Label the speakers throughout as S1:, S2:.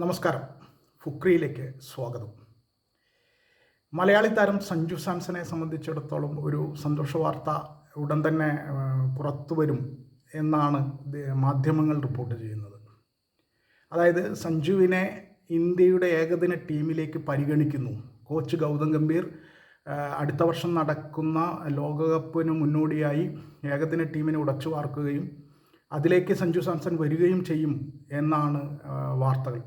S1: നമസ്കാരം. ഫുക്രിയിലേക്ക് സ്വാഗതം. മലയാളി താരം സഞ്ജു സാംസനെ സംബന്ധിച്ചിടത്തോളം ഒരു സന്തോഷ വാർത്ത ഉടൻ തന്നെ പുറത്തു വരും എന്നാണ് മാധ്യമങ്ങൾ റിപ്പോർട്ട് ചെയ്യുന്നത്. അതായത് സഞ്ജുവിനെ ഇന്ത്യയുടെ ഏകദിന ടീമിലേക്ക് പരിഗണിക്കുന്നു. കോച്ച് ഗൗതം ഗംഭീർ അടുത്ത വർഷം നടക്കുന്ന ലോകകപ്പിന് മുന്നോടിയായി ഏകദിന ടീമിനെ ഉടച്ചു വാർക്കുകയും അതിലേക്ക് സഞ്ജു സാംസൺ വരികയും ചെയ്യും എന്നാണ് വാർത്തകൾ.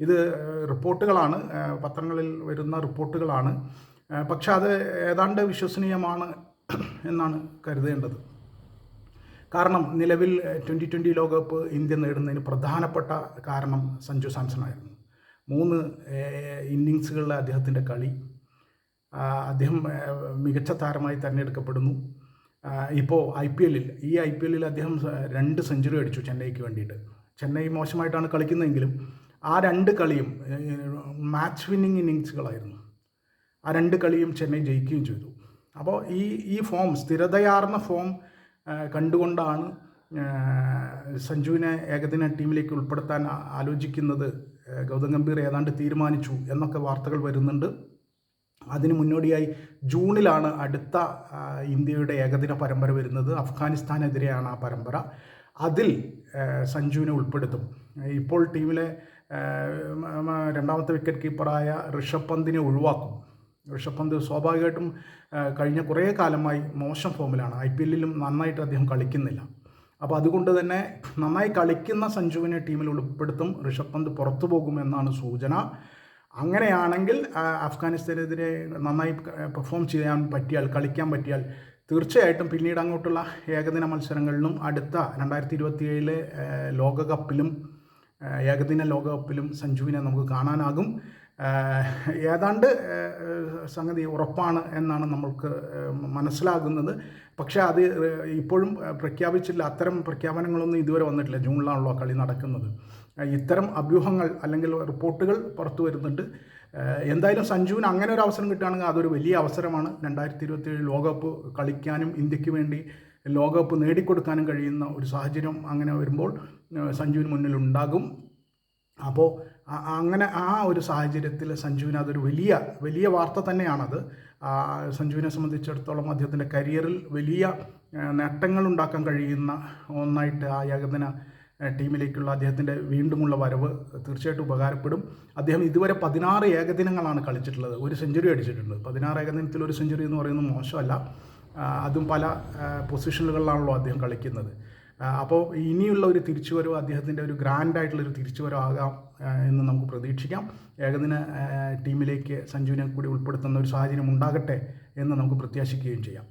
S1: ഇത് റിപ്പോർട്ടുകളാണ്, പത്രങ്ങളിൽ വരുന്ന റിപ്പോർട്ടുകളാണ്. പക്ഷെ അത് ഏതാണ്ട് വിശ്വസനീയമാണ് എന്നാണ് കരുതേണ്ടത്. കാരണം നിലവിൽ 2020 ലോകകപ്പ് ഇന്ത്യ നേടുന്നതിന് പ്രധാനപ്പെട്ട കാരണം സഞ്ജു സാംസൺ ആയിരുന്നു. 3 ഇന്നിങ്സുകളിലെ അദ്ദേഹത്തിൻ്റെ കളി, അദ്ദേഹം മികച്ച താരമായി തിരഞ്ഞെടുക്കപ്പെടുന്നു. ഇപ്പോൾ ഐ പി എല്ലിൽ അദ്ദേഹം 2 സെഞ്ചുറി അടിച്ചു ചെന്നൈക്ക് വേണ്ടിയിട്ട്. ചെന്നൈ മോശമായിട്ടാണ് കളിക്കുന്നതെങ്കിലും ആ 2 കളിയും മാച്ച് വിന്നിങ് ഇന്നിങ്സുകളായിരുന്നു. ആ 2 കളിയും ചെന്നൈ ജയിക്കുകയും ചെയ്തു. അപ്പോൾ ഈ ഫോം, സ്ഥിരതയാർന്ന ഫോം കണ്ടുകൊണ്ടാണ് സഞ്ജുവിനെ ഏകദിന ടീമിലേക്ക് ഉൾപ്പെടുത്താൻ ആലോചിക്കുന്നത്. ഗൗതം ഗംഭീർ ഏതാണ്ട് തീരുമാനിച്ചു എന്നൊക്കെ വാർത്തകൾ വരുന്നുണ്ട്. അതിന് മുന്നോടിയായി ജൂണിലാണ് അടുത്ത ഇന്ത്യയുടെ ഏകദിന പരമ്പര വരുന്നത്. അഫ്ഗാനിസ്ഥാനെതിരെയാണ് ആ പരമ്പര. അതിൽ സഞ്ജുവിനെ ഉൾപ്പെടുത്തും. ഇപ്പോൾ ടീമിലെ 2ാമത്തെ വിക്കറ്റ് കീപ്പറായ ഋഷഭ് പന്തിനെ ഒഴിവാക്കും. ഋഷഭ് പന്ത് സ്വാഭാവികമായിട്ടും കഴിഞ്ഞ കുറേ കാലമായി മോശം ഫോമിലാണ്. IPL-ലും നന്നായിട്ട് അദ്ദേഹം കളിക്കുന്നില്ല. അപ്പോൾ അതുകൊണ്ട് തന്നെ നന്നായി കളിക്കുന്ന സഞ്ജുവിനെ ടീമിൽ ഉൾപ്പെടുത്തും. ഋഷഭ് പന്ത് പുറത്തു പോകുമെന്നാണ് സൂചന. അങ്ങനെയാണെങ്കിൽ അഫ്ഗാനിസ്ഥാനെതിരെ നന്നായി പെർഫോം കളിക്കാൻ പറ്റിയാൽ തീർച്ചയായിട്ടും പിന്നീട് അങ്ങോട്ടുള്ള ഏകദിന മത്സരങ്ങളിലും അടുത്ത 2027 ലോകകപ്പിലും ഏകദിന ലോകകപ്പിലും സഞ്ജുവിനെ നമുക്ക് കാണാനാകും. ഏതാണ്ട് സംഗതി ഉറപ്പാണ് എന്നാണ് നമ്മൾക്ക് മനസ്സിലാകുന്നത്. പക്ഷേ അത് ഇപ്പോഴും പ്രഖ്യാപിച്ചില്ല. അത്തരം പ്രഖ്യാപനങ്ങളൊന്നും ഇതുവരെ വന്നിട്ടില്ല. ജൂണിലാണല്ലോ കളി നടക്കുന്നത്. ഇത്തരം അഭ്യൂഹങ്ങൾ അല്ലെങ്കിൽ റിപ്പോർട്ടുകൾ പുറത്തു വരുന്നുണ്ട്. എന്തായാലും സഞ്ജുവിന് അങ്ങനെ ഒരു അവസരം കിട്ടുകയാണെങ്കിൽ അതൊരു വലിയ അവസരമാണ്. 2027 ലോകകപ്പ് കളിക്കാനും ഇന്ത്യക്ക് വേണ്ടി ലോകകപ്പ് നേടിക്കൊടുക്കാനും കഴിയുന്ന ഒരു സാഹചര്യം അങ്ങനെ വരുമ്പോൾ സഞ്ജുവിന് മുന്നിലുണ്ടാകും. അപ്പോൾ അങ്ങനെ ആ ഒരു സാഹചര്യത്തിൽ സഞ്ജുവിന് അതൊരു വലിയ വാർത്ത തന്നെയാണത്. സഞ്ജുവിനെ സംബന്ധിച്ചിടത്തോളം അദ്ദേഹത്തിൻ്റെ കരിയറിൽ വലിയ നേട്ടങ്ങൾ ഉണ്ടാക്കാൻ കഴിയുന്ന ഒന്നായിട്ട് ആ ഏകദിന ടീമിലേക്കുള്ള അദ്ദേഹത്തിൻ്റെ വീണ്ടുമുള്ള വരവ് തീർച്ചയായിട്ടും ഉപകാരപ്പെടും. അദ്ദേഹം ഇതുവരെ 16 ഏകദിനങ്ങളാണ് കളിച്ചിട്ടുള്ളത്. 1 സെഞ്ചുറി അടിച്ചിട്ടുണ്ട്. 16 ഏകദിനത്തിൽ 1 സെഞ്ചുറി എന്ന് പറയുന്നത് മോശമല്ല. അതും പല പൊസിഷനുകളിലാണല്ലോ അദ്ദേഹം കളിക്കുന്നത്. അപ്പോൾ ഇനിയുള്ള ഒരു തിരിച്ചുവരവ് അദ്ദേഹത്തിൻ്റെ ഒരു ഗ്രാൻഡായിട്ടുള്ളൊരു തിരിച്ചുവരവാകാം എന്ന് നമുക്ക് പ്രതീക്ഷിക്കാം. ഏകദിന ടീമിലേക്ക് സഞ്ജുവിനെ കൂടി ഉൾപ്പെടുത്തുന്ന ഒരു സാഹചര്യം ഉണ്ടാകട്ടെ എന്ന് നമുക്ക് പ്രത്യാശിക്കുകയും ചെയ്യാം.